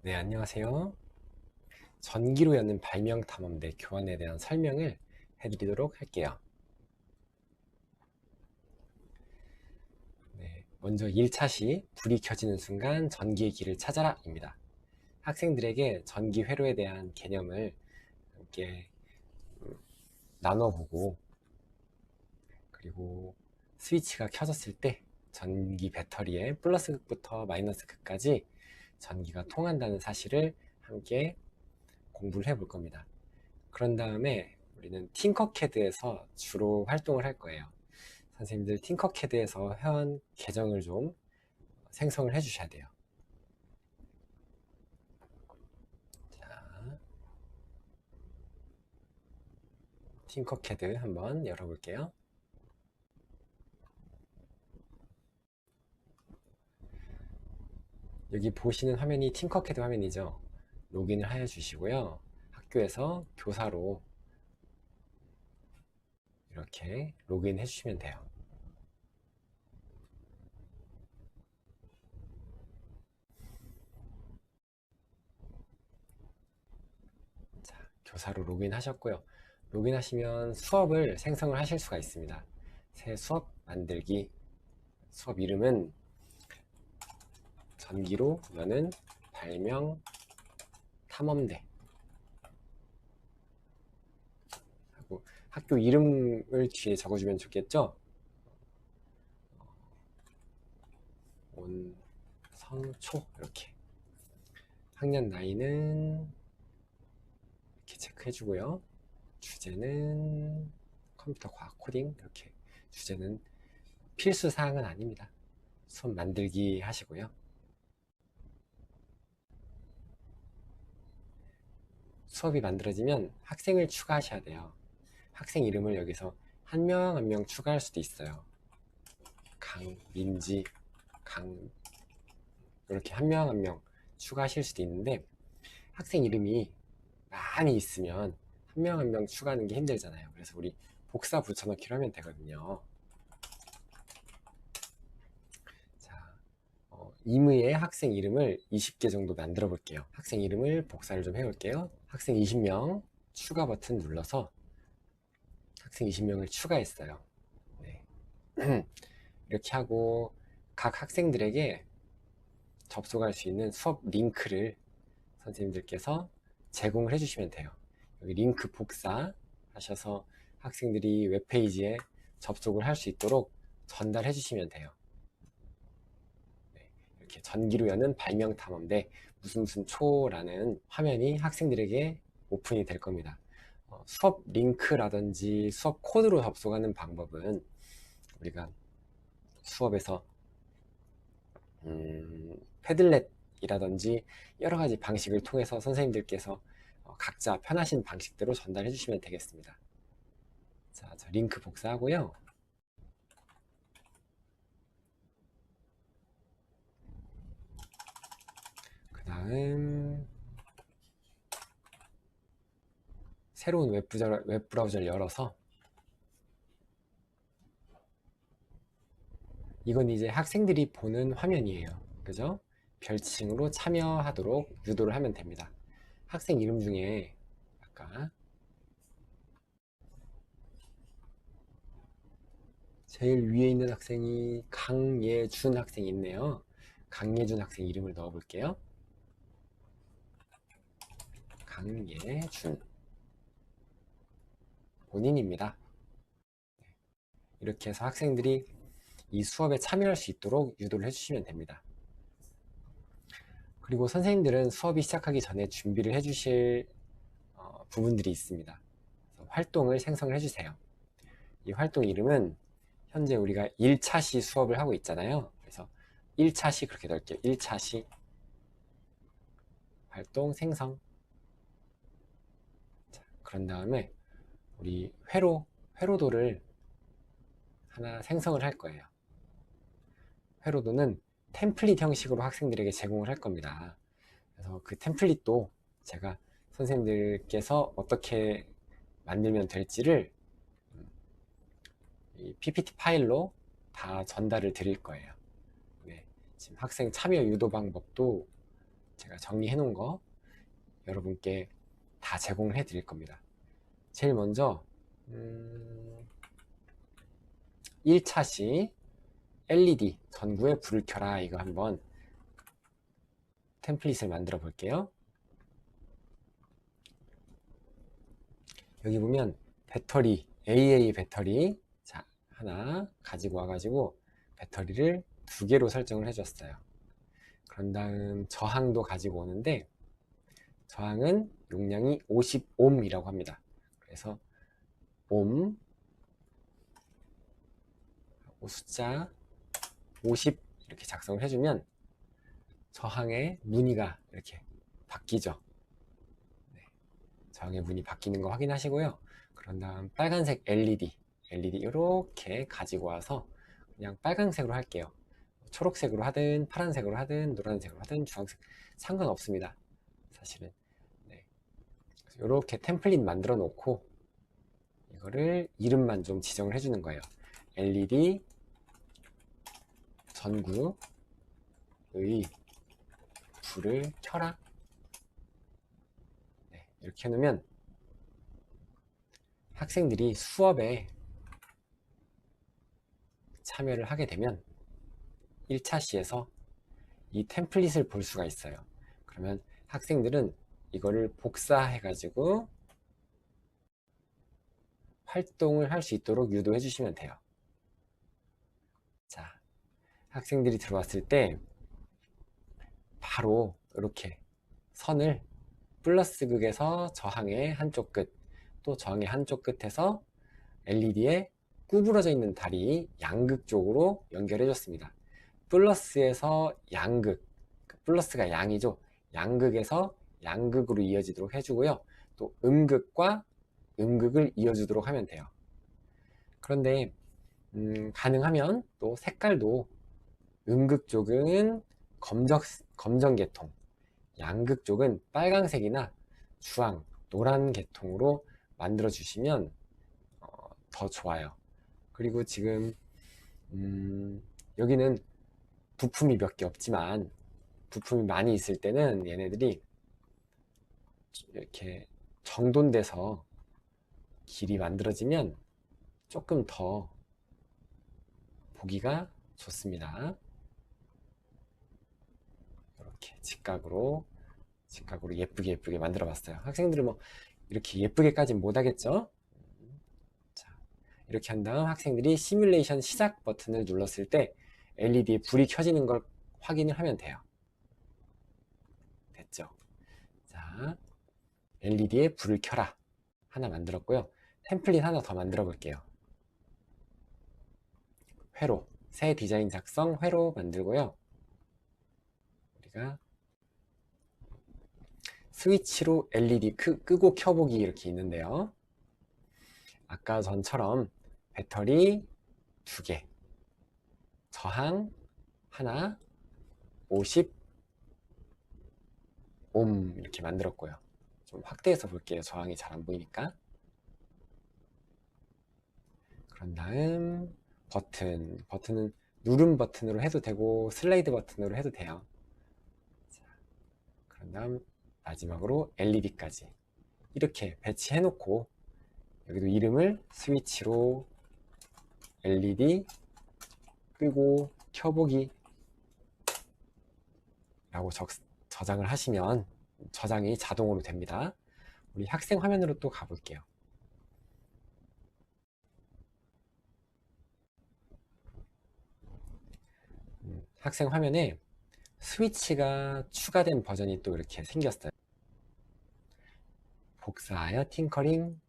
네, 안녕하세요. 전기로 여는 발명탐험대 교환에 대한 설명을 해드리도록 할게요. 네, 먼저 1차 시 불이 켜지는 순간 전기의 길을 찾아라 입니다. 학생들에게 전기 회로에 대한 개념을 함께 나눠보고, 그리고 스위치가 켜졌을 때 전기 배터리의 플러스 극부터 마이너스 극까지 전기가 통한다는 사실을 함께 공부를 해볼 겁니다. 그런 다음에 우리는 팅커캐드에서 주로 활동을 할 거예요. 선생님들 팅커캐드에서 회원 계정을 좀 생성을 해 주셔야 돼요. 자, 팅커캐드 한번 열어볼게요. 여기 보시는 화면이 팅커캐드 화면이죠. 로그인을 해 주시고요. 학교에서 교사로 이렇게 로그인 해 주시면 돼요. 자, 교사로 로그인 하셨고요. 로그인 하시면 수업을 생성을 하실 수가 있습니다. 새 수업 만들기. 수업 이름은 전기로 여는 발명 탐험대 하고 학교 이름을 뒤에 적어주면 좋겠죠? 온성초 이렇게 학년 나이는 이렇게 체크해주고요. 주제는 컴퓨터 과학 코딩 이렇게 주제는 필수 사항은 아닙니다. 수업 만들기 하시고요. 수업이 만들어지면 학생을 추가하셔야 돼요. 학생 이름을 여기서 한 명 한 명 추가할 수도 있어요. 강민지, 강 이렇게 한 명 한 명 추가하실 수도 있는데 학생 이름이 많이 있으면 한 명 한 명 추가하는 게 힘들잖아요. 그래서 우리 복사 붙여넣기로 하면 되거든요. 자, 임의의 학생 이름을 20개 정도 만들어 볼게요. 학생 이름을 복사를 좀 해볼게요. 학생 20명 추가 버튼 눌러서 학생 20명을 추가했어요. 네. 이렇게 하고 각 학생들에게 접속할 수 있는 수업 링크를 선생님들께서 제공을 해주시면 돼요. 여기 링크 복사 하셔서 학생들이 웹페이지에 접속을 할 수 있도록 전달해 주시면 돼요. 네, 이렇게 전기로 여는 발명탐험대 무슨 초라는 화면이 학생들에게 오픈이 될 겁니다. 수업 링크라든지 수업 코드로 접속하는 방법은 우리가 수업에서 패들렛이라든지 여러 가지 방식을 통해서 선생님들께서 각자 편하신 방식대로 전달해 주시면 되겠습니다. 자, 저 링크 복사하고요. 그 다음 새로운 웹브라우저를 열어서 이건 이제 학생들이 보는 화면이에요. 그죠? 별칭으로 참여하도록 유도를 하면 됩니다. 학생 이름 중에 아까 제일 위에 있는 학생이 강예준 학생이 있네요. 강예준 학생 이름을 넣어 볼게요. 강예준 본인입니다. 이렇게 해서 학생들이 이 수업에 참여할 수 있도록 유도를 해주시면 됩니다. 그리고 선생님들은 수업이 시작하기 전에 준비를 해주실 부분들이 있습니다. 활동을 생성을 해주세요. 이 활동 이름은 현재 우리가 1차 시 수업을 하고 있잖아요. 그래서 1차 시 그렇게 넣을게요. 1차 시 활동 생성. 자, 그런 다음에 우리 회로도를 하나 생성을 할 거예요. 회로도는 템플릿 형식으로 학생들에게 제공을 할 겁니다. 그래서 그 템플릿도 제가 선생님들께서 어떻게 만들면 될지를 이 PPT 파일로 다 전달을 드릴 거예요. 네, 지금 학생 참여 유도 방법도 제가 정리해 놓은 거 여러분께 다 제공을 해 드릴 겁니다. 제일 먼저 1차 시 LED 전구에 불을 켜라, 이거 한번 템플릿을 만들어 볼게요. 여기 보면 배터리, AA 배터리, 자, 하나 가지고 와가지고 배터리를 2개로 설정을 해줬어요. 그런 다음 저항도 가지고 오는데, 저항은 용량이 50옴이라고 합니다. 그래서 옴 숫자 50 이렇게 작성을 해주면 저항의 무늬가 이렇게 바뀌죠. 네, 저항의 무늬 바뀌는 거 확인하시고요. 그런 다음 빨간색 LED 이렇게 가지고 와서 그냥 빨간색으로 할게요. 초록색으로 하든 파란색으로 하든 노란색으로 하든 주황색 상관없습니다, 사실은. 네, 이렇게 템플릿 만들어 놓고 이거를 이름만 좀 지정을 해주는 거예요. LED 전구의 불을 켜라. 네, 이렇게 해놓으면 학생들이 수업에 참여를 하게 되면 1차 시에서 이 템플릿을 볼 수가 있어요. 그러면 학생들은 이거를 복사해 가지고 활동을 할 수 있도록 유도해 주시면 돼요. 자, 학생들이 들어왔을 때 바로 이렇게 선을 플러스 극에서 저항의 한쪽 끝, 또 저항의 한쪽 끝에서 LED에 구부러져 있는 다리 양극 쪽으로 연결해 줬습니다. 플러스에서 양극, 플러스가 양이죠. 양극에서 양극으로 이어지도록 해주고요. 또 음극과 음극을 이어주도록 하면 돼요. 그런데 가능하면 또 색깔도 음극 쪽은 검정 계통, 양극 쪽은 빨강색이나 주황, 노란 계통으로 만들어 주시면 더 좋아요. 그리고 지금 여기는 부품이 몇 개 없지만 부품이 많이 있을 때는 얘네들이 이렇게 정돈돼서 길이 만들어지면 조금 더 보기가 좋습니다. 이렇게 직각으로 예쁘게 만들어 봤어요. 학생들은 뭐 이렇게 예쁘게까지는 못하겠죠. 자, 이렇게 한 다음 학생들이 시뮬레이션 시작 버튼을 눌렀을 때 LED에 불이 켜지는 걸 확인을 하면 돼요. 됐죠? 자, LED에 불을 켜라 하나 만들었고요. 템플릿 하나 더 만들어 볼게요. 회로, 새 디자인 작성 회로 만들고요. 우리가 스위치로 LED 끄고 켜보기 이렇게 있는데요. 아까 전처럼 배터리 2개, 저항 하나, 50옴 이렇게 만들었고요. 좀 확대해서 볼게요. 저항이 잘 안 보이니까. 그런 다음 버튼은 누름 버튼으로 해도 되고 슬라이드 버튼으로 해도 돼요. 자, 그런 다음 마지막으로 LED까지 이렇게 배치해 놓고 여기도 이름을 스위치로 LED 끄고 켜보기 라고 저장을 하시면 저장이 자동으로 됩니다. 우리 학생 화면으로 또 가볼게요. 학생 화면에 스위치가 추가된 버전이 또 이렇게 생겼어요. 복사하여 팅커링.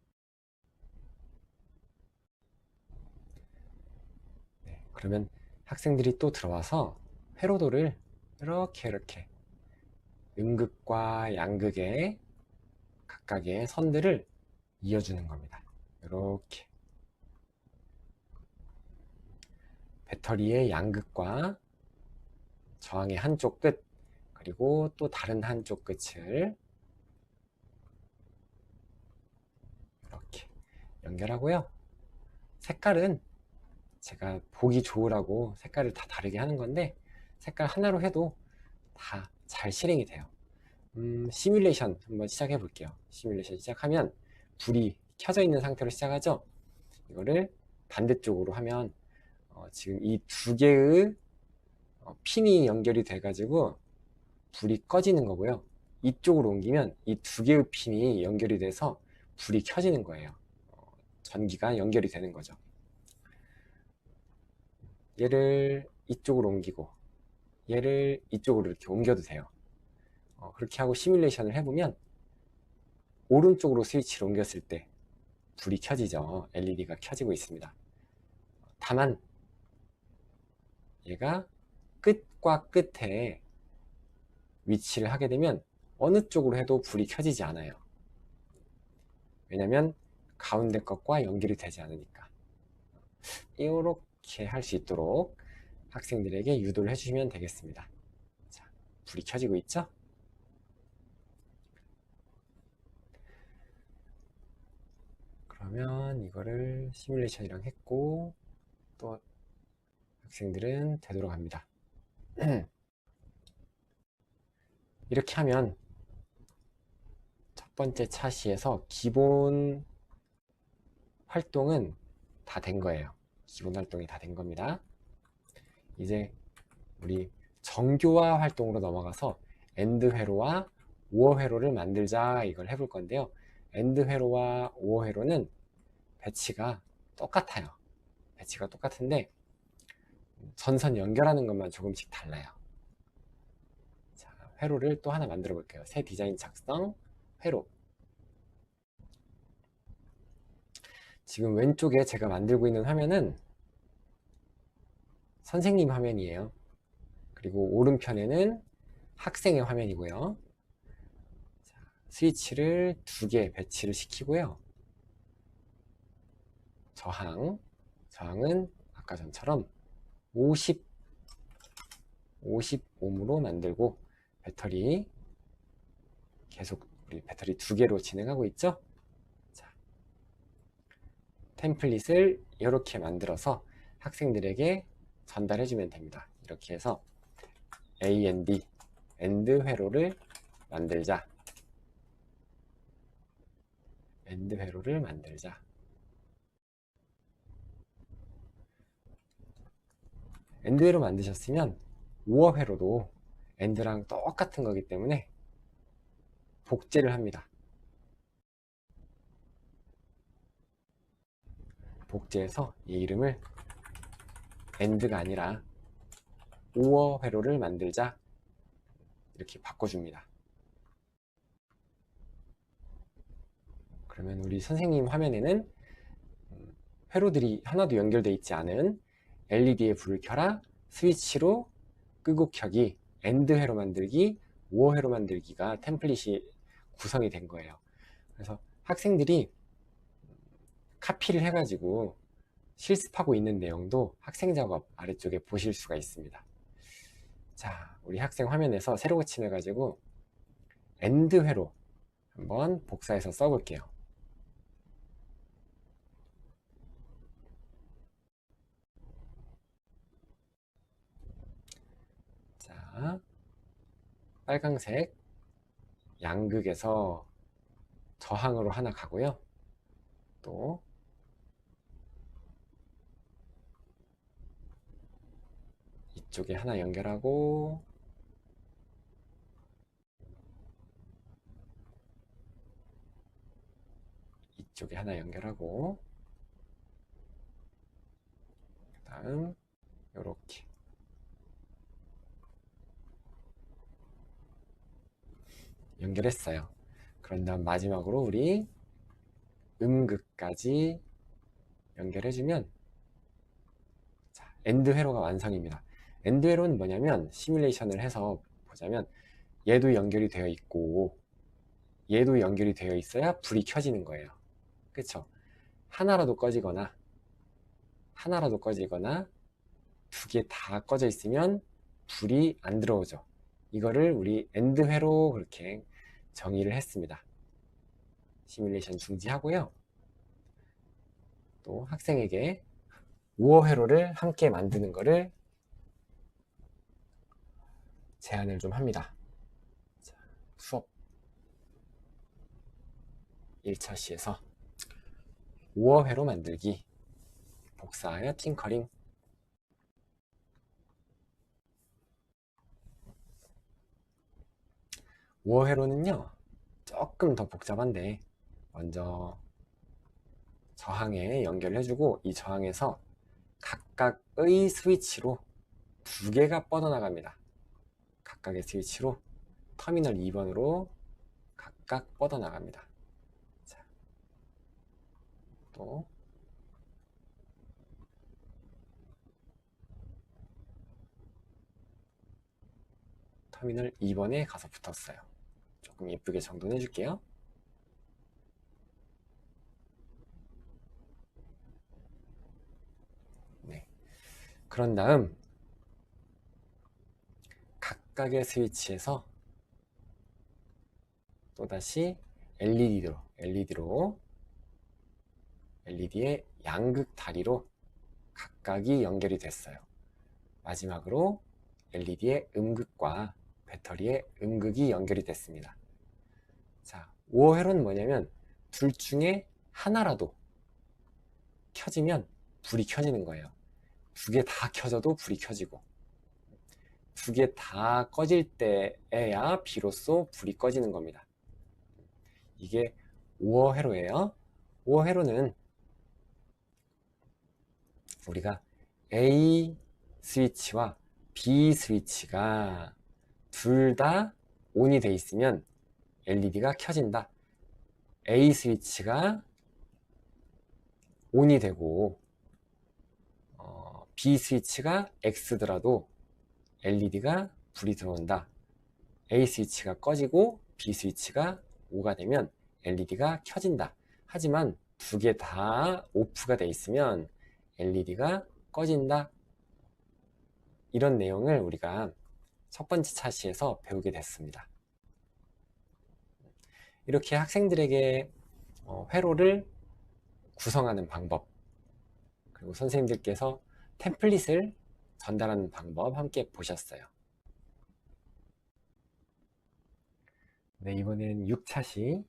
네, 그러면 학생들이 또 들어와서 회로도를 이렇게 음극과 양극의 각각의 선들을 이어주는 겁니다. 이렇게 배터리의 양극과 저항의 한쪽 끝, 그리고 또 다른 한쪽 끝을 이렇게 연결하고요. 색깔은 제가 보기 좋으라고 색깔을 다 다르게 하는 건데 색깔 하나로 해도 다 잘 실행이 돼요. 시뮬레이션 한번 시작해 볼게요. 시뮬레이션 시작하면 불이 켜져 있는 상태로 시작하죠. 이거를 반대쪽으로 하면 지금 이 두 개의 핀이 연결이 돼 가지고 불이 꺼지는 거고요. 이쪽으로 옮기면 이 두 개의 핀이 연결이 돼서 불이 켜지는 거예요. 전기가 연결이 되는 거죠. 얘를 이쪽으로 옮기고 얘를 이쪽으로 이렇게 옮겨도 돼요. 그렇게 하고 시뮬레이션을 해보면 오른쪽으로 스위치를 옮겼을 때 불이 켜지죠. LED가 켜지고 있습니다. 다만 얘가 끝과 끝에 위치를 하게 되면 어느 쪽으로 해도 불이 켜지지 않아요. 왜냐면 가운데 것과 연결이 되지 않으니까. 이렇게 할 수 있도록 학생들에게 유도를 해주시면 되겠습니다. 자, 불이 켜지고 있죠? 그러면 이거를 시뮬레이션이랑 했고 또 학생들은 되돌아갑니다. 이렇게 하면 첫 번째 차시에서 기본 활동은 다 된 거예요. 기본 활동이 다 된 겁니다. 이제 우리 정교화 활동으로 넘어가서 엔드 회로와 오어 회로를 만들자 이걸 해볼 건데요. 엔드 회로와 오어 회로는 배치가 똑같아요. 배치가 똑같은데 전선 연결하는 것만 조금씩 달라요. 자, 회로를 또 하나 만들어 볼게요. 새 디자인 작성 회로. 지금 왼쪽에 제가 만들고 있는 화면은 선생님 화면이에요. 그리고 오른편에는 학생의 화면이고요. 자, 스위치를 2개 배치를 시키고요. 저항은 아까 전처럼 50옴으로 만들고 배터리 계속 우리 배터리 2개로 진행하고 있죠. 자, 템플릿을 이렇게 만들어서 학생들에게 전달해 주면 됩니다. 이렇게 해서 AND 엔드 회로를 만들자. 엔드 회로를 만들자. 엔드 회로 만드셨으면 오어 회로도 엔드랑 똑같은 거기 때문에 복제를 합니다. 복제해서 이 이름을 엔드가 아니라 오어 회로를 만들자 이렇게 바꿔줍니다. 그러면 우리 선생님 화면에는 회로들이 하나도 연결되어 있지 않은 LED에 불을 켜라, 스위치로 끄고 켜기, 엔드 회로 만들기, 오어 회로 만들기가 템플릿이 구성이 된 거예요. 그래서 학생들이 카피를 해가지고 실습하고 있는 내용도 학생 작업 아래쪽에 보실 수가 있습니다. 자, 우리 학생 화면에서 새로 고침해가지고 엔드 회로 한번 복사해서 써볼게요. 자, 빨강색 양극에서 저항으로 하나 가고요. 또 이쪽에 하나 연결하고 이쪽에 하나 연결하고 그 다음 요렇게 연결했어요. 그런 다음 마지막으로 우리 음극까지 연결해주면 자, 엔드 회로가 완성입니다. 엔드 회로는 뭐냐면 시뮬레이션을 해서 보자면 얘도 연결이 되어 있고 얘도 연결이 되어 있어야 불이 켜지는 거예요. 그쵸? 하나라도 꺼지거나 두 개 다 꺼져 있으면 불이 안 들어오죠. 이거를 우리 엔드 회로 그렇게 정의를 했습니다. 시뮬레이션 중지하고요. 또 학생에게 오어 회로를 함께 만드는 거를 제안을 좀 합니다. 자, 수업 1차 시에서 5어 회로 만들기, 복사하여 팅커링. 오어 회로는요 조금 더 복잡한데, 먼저 저항에 연결해주고 이 저항에서 각각의 스위치로 두 개가 뻗어나갑니다. 각각의 스위치로 터미널 2번으로 각각 뻗어나갑니다. 자, 또 터미널 2번에 가서 붙었어요. 조금 예쁘게 정돈해 줄게요. 네. 그런 다음 각각의 스위치에서 또다시 LED의 양극 다리로 각각이 연결이 됐어요. 마지막으로 LED의 음극과 배터리의 음극이 연결이 됐습니다. 자, 5호 회로는 뭐냐면 둘 중에 하나라도 켜지면 불이 켜지는 거예요. 두 개 다 켜져도 불이 켜지고, 두 개 다 꺼질 때에야 비로소 불이 꺼지는 겁니다. 이게 5어 회로예요. 5어 회로는 우리가 A 스위치와 B 스위치가 둘 다 ON이 돼 있으면 LED가 켜진다. A 스위치가 ON이 되고 B 스위치가 X더라도 LED가 불이 들어온다. A 스위치가 꺼지고 B 스위치가 O가 되면 LED가 켜진다. 하지만 두 개 다 오프가 돼 있으면 LED가 꺼진다. 이런 내용을 우리가 첫 번째 차시에서 배우게 됐습니다. 이렇게 학생들에게 회로를 구성하는 방법, 그리고 선생님들께서 템플릿을 전달하는 방법 함께 보셨어요. 네, 이번엔 6차시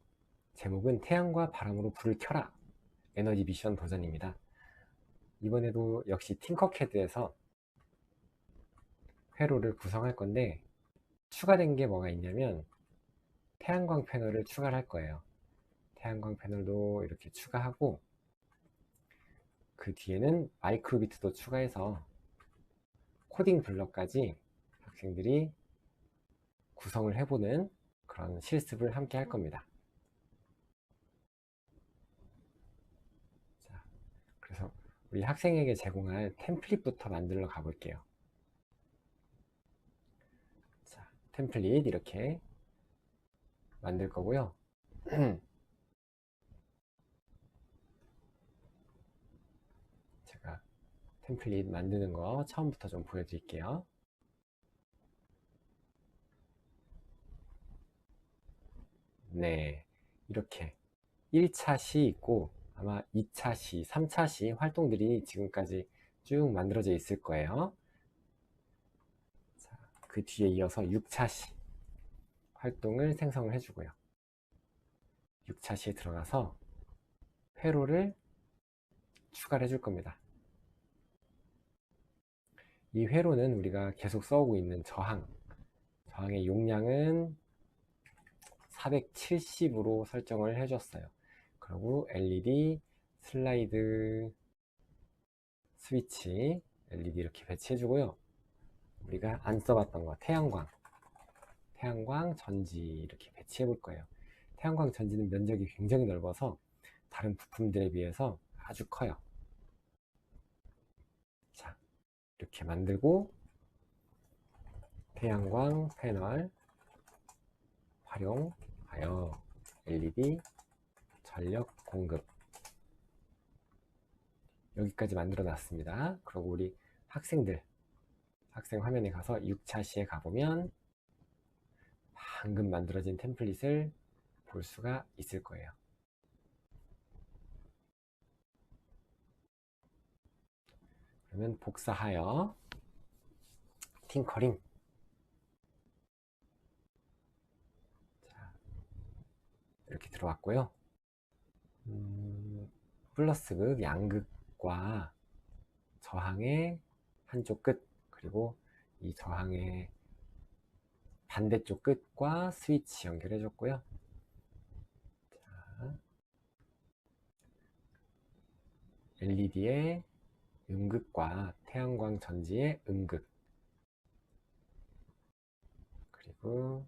제목은 태양과 바람으로 불을 켜라, 에너지 미션 도전입니다. 이번에도 역시 팅커캐드에서 회로를 구성할 건데, 추가된 게 뭐가 있냐면 태양광 패널을 추가를 할 거예요. 태양광 패널도 이렇게 추가하고, 그 뒤에는 마이크로비트도 추가해서 코딩 블럭까지 학생들이 구성을 해보는 그런 실습을 함께 할 겁니다. 자, 그래서 우리 학생에게 제공할 템플릿부터 만들러 가볼게요. 자, 템플릿 이렇게 만들 거고요. 제가 템플릿 만드는 거 처음부터 좀 보여드릴게요. 네, 이렇게 1차 시 있고 아마 2차 시, 3차 시 활동들이 지금까지 쭉 만들어져 있을 거예요. 자, 그 뒤에 이어서 6차 시 활동을 생성을 해주고요. 6차 시에 들어가서 회로를 추가를 해줄 겁니다. 이 회로는 우리가 계속 써오고 있는 저항의 용량은 470으로 설정을 해줬어요. 그리고 LED 슬라이드 스위치 LED 이렇게 배치해주고요. 우리가 안 써봤던 거 태양광 전지 이렇게 배치해 볼 거예요. 태양광 전지는 면적이 굉장히 넓어서 다른 부품들에 비해서 아주 커요. 자, 이렇게 만들고 태양광 패널 활용하여 LED 전력 공급, 여기까지 만들어 놨습니다. 그리고 우리 학생 화면에 가서 6차 시에 가보면 방금 만들어진 템플릿을 볼 수가 있을 거예요. 그러면 복사하여 팅커링. 이렇게 들어왔고요. 플러스극, 양극과 저항의 한쪽 끝, 그리고 이 저항의 반대쪽 끝과 스위치 연결해 줬고요. LED의 음극과 태양광 전지의 음극, 그리고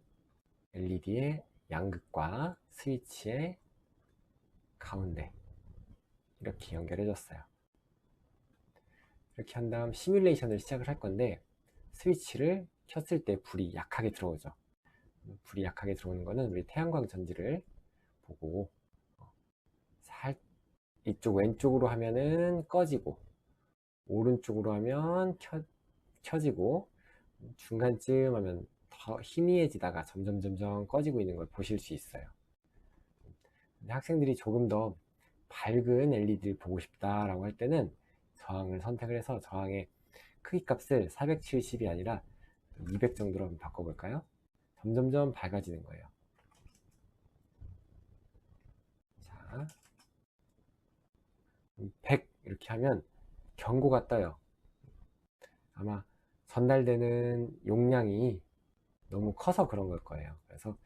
LED의 양극과 스위치의 가운데 이렇게 연결해 줬어요. 이렇게 한 다음 시뮬레이션을 시작을 할 건데, 스위치를 켰을 때 불이 약하게 들어오죠. 불이 약하게 들어오는 거는 우리 태양광 전지를 보고 이쪽 왼쪽으로 하면은 꺼지고, 오른쪽으로 하면 켜지고, 중간쯤 하면 더 희미해지다가 점점 꺼지고 있는 걸 보실 수 있어요. 근데 학생들이 조금 더 밝은 LED를 보고 싶다라고 할 때는 저항을 선택을 해서 저항의 크기 값을 470이 아니라 200 정도로 한번 바꿔볼까요? 점점 밝아지는 거예요. 자, 100 이렇게 하면 경고가 떠요. 아마 전달되는 용량이 너무 커서 그런 걸 거예요. 그래서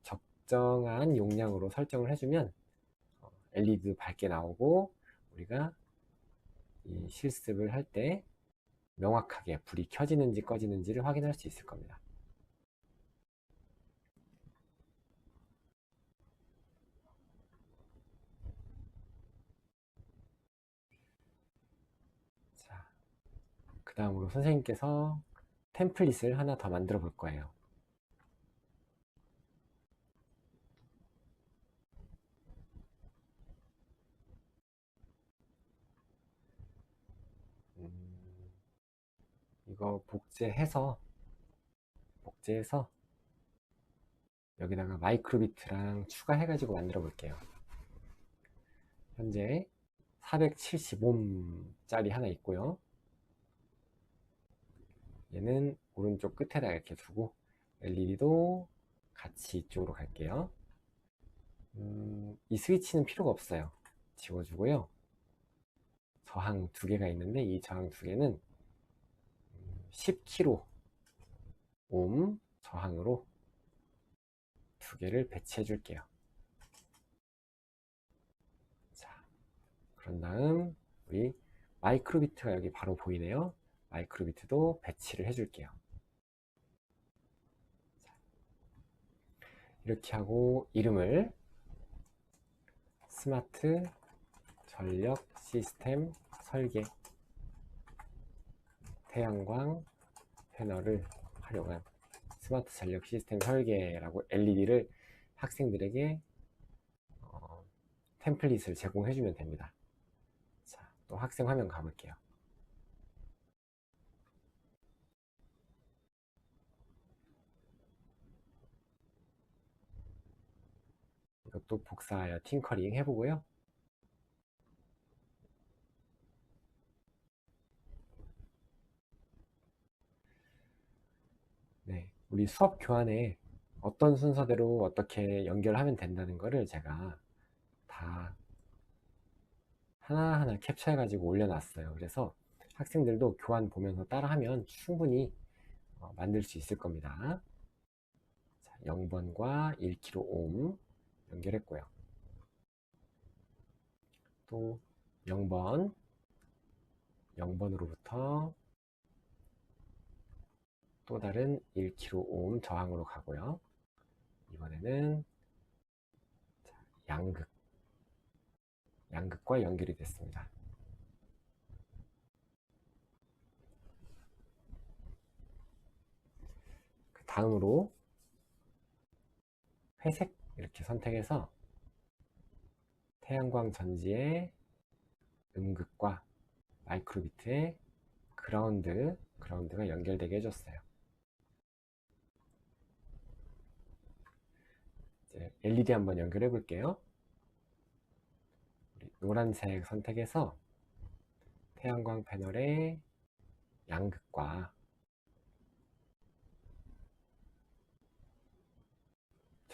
적정한 용량으로 설정을 해주면 LED도 밝게 나오고, 우리가 이 실습을 할 때 명확하게 불이 켜지는지 꺼지는지를 확인할 수 있을 겁니다. 자, 그 다음으로 선생님께서 템플릿을 하나 더 만들어 볼 거예요. 이거 복제해서 여기다가 마이크로비트랑 추가해가지고 만들어 볼게요. 현재 470옴 짜리 하나 있고요. 얘는 오른쪽 끝에다 이렇게 두고, LED도 같이 이쪽으로 갈게요. 이 스위치는 필요가 없어요. 지워주고요. 저항 두 개가 있는데, 이 저항 두 개는 10kΩ 저항으로 두 개를 배치해 줄게요. 자, 그런 다음 우리 마이크로비트가 여기 바로 보이네요. 마이크로비트도 배치를 해 줄게요. 이렇게 하고 이름을 스마트 전력 시스템 설계, 태양광 패널을 활용한 스마트 전력 시스템 설계라고 LED를 학생들에게 템플릿을 제공해 주면 됩니다. 자, 또 학생 화면 가볼게요. 이것도 복사하여 팅커링 해보고요. 네, 우리 수업 교환에 어떤 순서대로 어떻게 연결하면 된다는 거를 제가 다 하나하나 캡처해 가지고 올려놨어요. 그래서 학생들도 교환 보면서 따라하면 충분히 만들 수 있을 겁니다. 자, 0번과 1kΩ 연결했고요. 또 0번으로부터 또 다른 1kΩ 저항으로 가고요. 이번에는 양극과 연결이 됐습니다. 그 다음으로 회색 이렇게 선택해서 태양광 전지의 음극과 마이크로비트의 그라운드가 연결되게 해줬어요. 이제 LED 한번 연결해 볼게요. 노란색 선택해서 태양광 패널의 양극과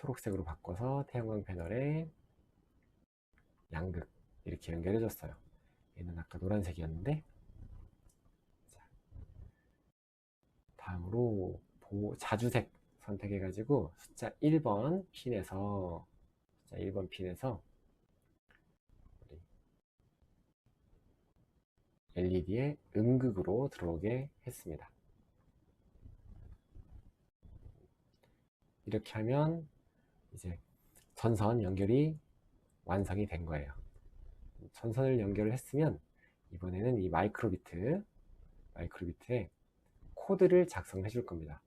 초록색으로 바꿔서 태양광 패널에 양극 이렇게 연결해 줬어요. 얘는 아까 노란색이었는데, 자, 다음으로 자주색 선택해 가지고 숫자 1번 핀에서 LED에 음극으로 들어오게 했습니다. 이렇게 하면 이제 전선 연결이 완성이 된 거예요. 전선을 연결을 했으면 이번에는 이 마이크로비트에 코드를 작성해 줄 겁니다.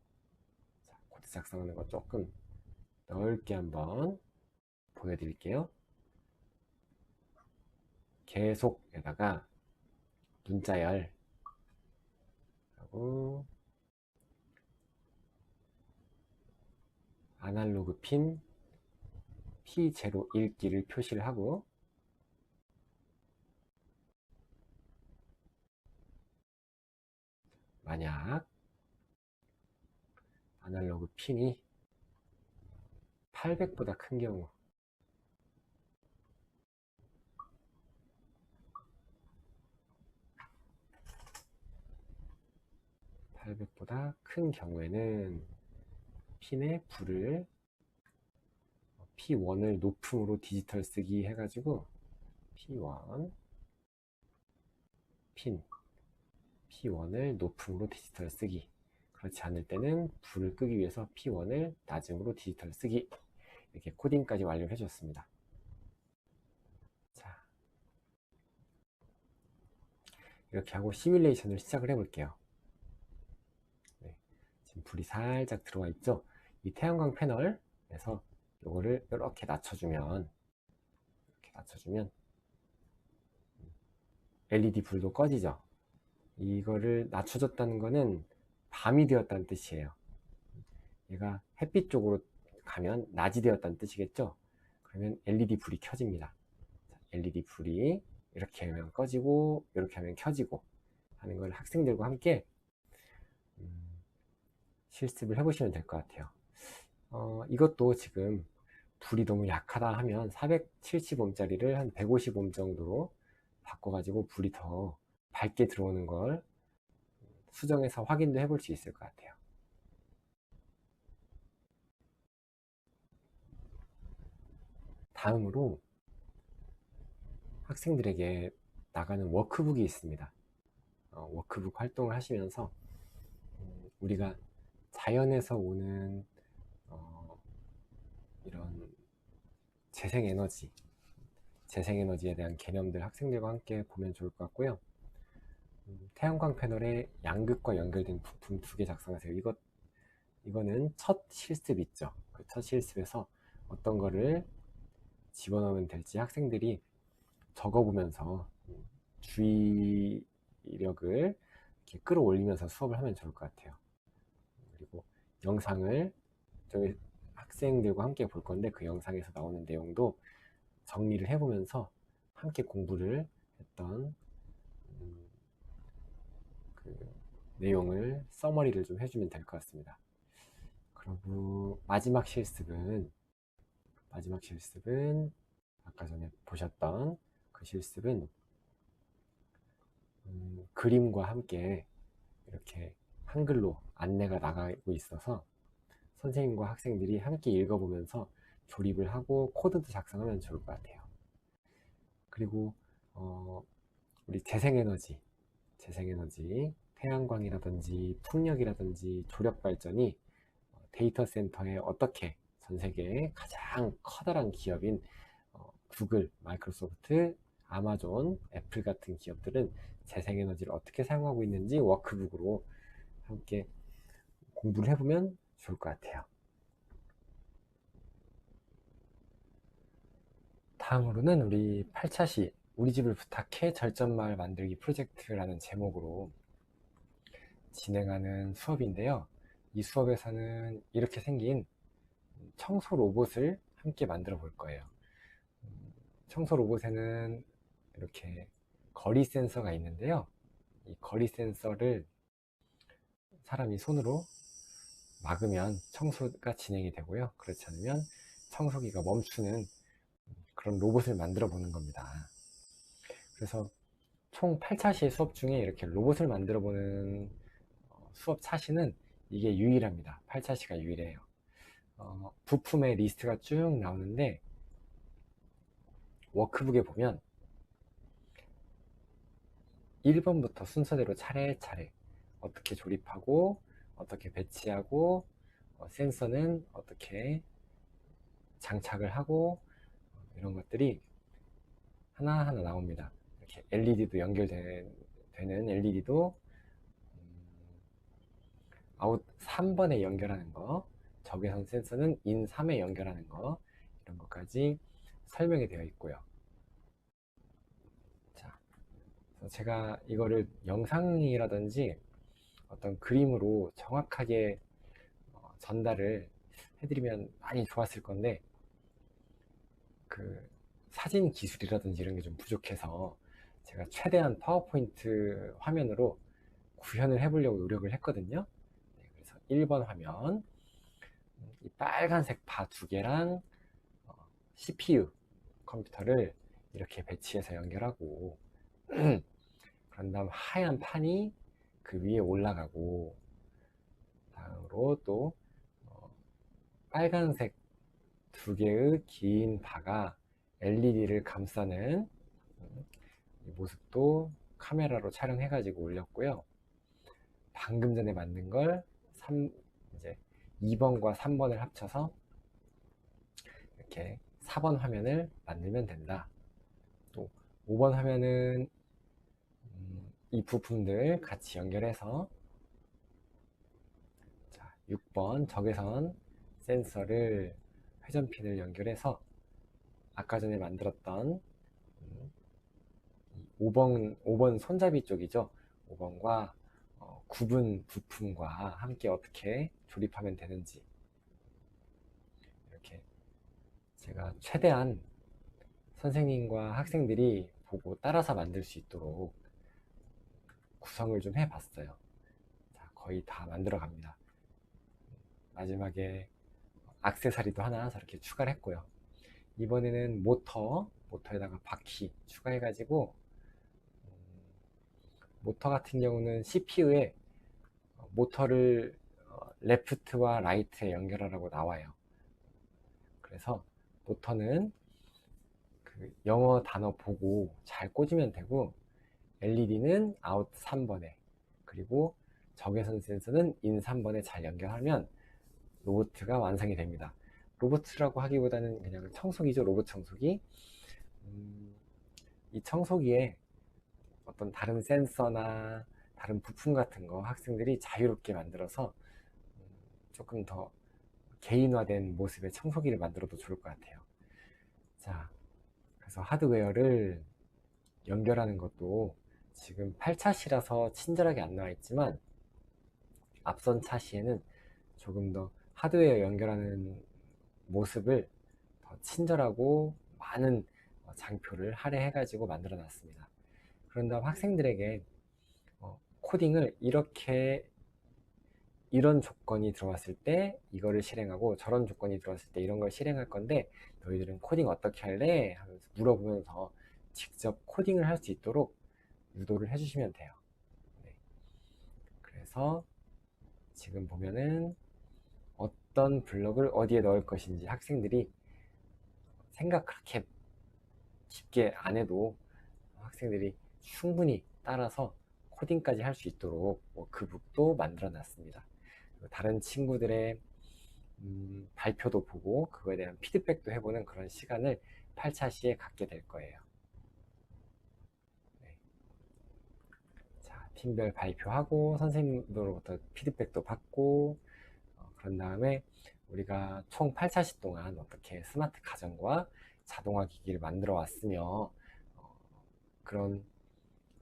자, 코드 작성하는 거 조금 넓게 한번 보여드릴게요. 계속에다가 문자열 하고 아날로그 핀 P0 읽기를 표시를 하고, 만약 아날로그 핀이 800보다 큰 경우, 800보다 큰 경우에는 핀에 불을 P1을 높음으로 디지털 쓰기 해가지고 P1 핀 P1을 높음으로 디지털 쓰기, 그렇지 않을 때는 불을 끄기 위해서 P1을 낮음으로 디지털 쓰기, 이렇게 코딩까지 완료를 해줬습니다. 자, 이렇게 하고 시뮬레이션을 시작을 해볼게요. 네, 지금 불이 살짝 들어와 있죠. 이 태양광 패널에서 이거를 이렇게 낮춰주면 LED 불도 꺼지죠. 이거를 낮춰줬다는 거는 밤이 되었다는 뜻이에요. 얘가 햇빛 쪽으로 가면 낮이 되었다는 뜻이겠죠. 그러면 LED 불이 켜집니다. LED 불이 이렇게 하면 꺼지고 이렇게 하면 켜지고 하는 걸 학생들과 함께 실습을 해보시면 될 것 같아요. 이것도 지금 불이 너무 약하다 하면 470ohm짜리를 한 150ohm 정도로 바꿔가지고 불이 더 밝게 들어오는 걸 수정해서 확인도 해볼 수 있을 것 같아요. 다음으로 학생들에게 나가는 워크북이 있습니다. 워크북 활동을 하시면서 우리가 자연에서 오는 이런 재생에너지에 대한 개념들 학생들과 함께 보면 좋을 것 같고요. 태양광 패널에 양극과 연결된 부품 2개 작성하세요. 이거는 첫 실습 있죠. 그 첫 실습에서 어떤 거를 집어넣으면 될지 학생들이 적어보면서 주의력을 이렇게 끌어올리면서 수업을 하면 좋을 것 같아요. 그리고 영상을 저희 학생들과 함께 볼 건데, 그 영상에서 나오는 내용도 정리를 해보면서 함께 공부를 했던 그 내용을 서머리를 좀 해주면 될 것 같습니다. 그리고 마지막 실습은 아까 전에 보셨던 그 실습은 그림과 함께 이렇게 한글로 안내가 나가고 있어서 선생님과 학생들이 함께 읽어보면서 조립을 하고 코드도 작성하면 좋을 것 같아요. 그리고 우리 재생에너지, 태양광이라든지 풍력이라든지 조력발전이 데이터 센터에 어떻게 전 세계의 가장 커다란 기업인 구글, 마이크로소프트, 아마존, 애플 같은 기업들은 재생에너지를 어떻게 사용하고 있는지 워크북으로 함께 공부를 해보면 좋을 것 같아요. 다음으로는 우리 8차시 우리 집을 부탁해 절전마을 만들기 프로젝트라는 제목으로 진행하는 수업인데요. 이 수업에서는 이렇게 생긴 청소 로봇을 함께 만들어 볼 거예요. 청소 로봇에는 이렇게 거리 센서가 있는데요. 이 거리 센서를 사람이 손으로 막으면 청소가 진행이 되고요. 그렇지 않으면 청소기가 멈추는 그런 로봇을 만들어 보는 겁니다. 그래서 총 8차시의 수업 중에 이렇게 로봇을 만들어 보는 수업 차시는 이게 유일합니다. 8차시가 유일해요. 부품의 리스트가 쭉 나오는데 워크북에 보면 1번부터 순서대로 차례차례 어떻게 조립하고 어떻게 배치하고 센서는 어떻게 장착을 하고 이런 것들이 하나하나 나옵니다. 이렇게 LED도 연결되는 LED도 아웃 3번에 연결하는 거, 적외선 센서는 인 3에 연결하는 거, 이런 것까지 설명이 되어 있고요. 자, 그래서 제가 이거를 영상이라든지 어떤 그림으로 정확하게 전달을 해드리면 많이 좋았을 건데 그 사진 기술이라든지 이런 게 좀 부족해서 제가 최대한 파워포인트 화면으로 구현을 해보려고 노력을 했거든요. 네, 그래서 1번 화면 이 빨간색 바 2개랑 CPU 컴퓨터를 이렇게 배치해서 연결하고 그런 다음 하얀 판이 그 위에 올라가고 다음으로 또 빨간색 2개의 긴 바가 LED를 감싸는 이 모습도 카메라로 촬영해 가지고 올렸고요. 방금 전에 만든 걸 이제 2번과 3번을 합쳐서 이렇게 4번 화면을 만들면 된다. 또 5번 화면은 이 부품들 같이 연결해서 6번 적외선 센서를 회전핀을 연결해서 아까 전에 만들었던 5번 손잡이 쪽이죠. 5번과 구분 부품과 함께 어떻게 조립하면 되는지 이렇게 제가 최대한 선생님과 학생들이 보고 따라서 만들 수 있도록 구성을 좀 해봤어요. 자, 거의 다 만들어 갑니다. 마지막에 액세서리도 하나 저렇게 추가를 했고요. 이번에는 모터에다가 바퀴 추가해 가지고 모터 같은 경우는 CPU에 모터를 레프트와 라이트에 연결하라고 나와요. 그래서 모터는 그 영어 단어 보고 잘 꽂으면 되고 LED는 아웃 3번에 그리고 적외선 센서는 인 3번에 잘 연결하면 로봇가 완성이 됩니다. 로봇이라고 하기보다는 그냥 청소기죠. 로봇 청소기. 이 청소기에 어떤 다른 센서나 다른 부품 같은 거 학생들이 자유롭게 만들어서 조금 더 개인화된 모습의 청소기를 만들어도 좋을 것 같아요. 자, 그래서 하드웨어를 연결하는 것도 지금 8차시라서 친절하게 안 나와 있지만 앞선 차시에는 조금 더 하드웨어 연결하는 모습을 더 친절하고 많은 장표를 할애해 가지고 만들어 놨습니다. 그런 다음 학생들에게 코딩을 이런 조건이 들어왔을 때 이거를 실행하고 저런 조건이 들어왔을 때 이런 걸 실행할 건데 너희들은 코딩 어떻게 할래? 하면서 물어보면서 직접 코딩을 할 수 있도록 유도를 해주시면 돼요. 네. 그래서 지금 보면은 어떤 블럭을 어디에 넣을 것인지 학생들이 생각 그렇게 쉽게 안 해도 학생들이 충분히 따라서 코딩까지 할 수 있도록 워크북도 만들어 놨습니다. 다른 친구들의 발표도 보고 그거에 대한 피드백도 해보는 그런 시간을 8차시에 갖게 될 거예요. 네. 자, 팀별 발표하고 선생님으로부터 피드백도 받고 그런 다음에 우리가 총 8차시 동안 어떻게 스마트 가전과 자동화 기기를 만들어 왔으며 그런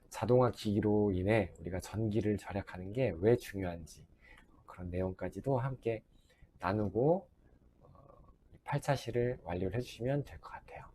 자동화 기기로 인해 우리가 전기를 절약하는 게 왜 중요한지 그런 내용까지도 함께 나누고 8차시를 완료를 해주시면 될 것 같아요.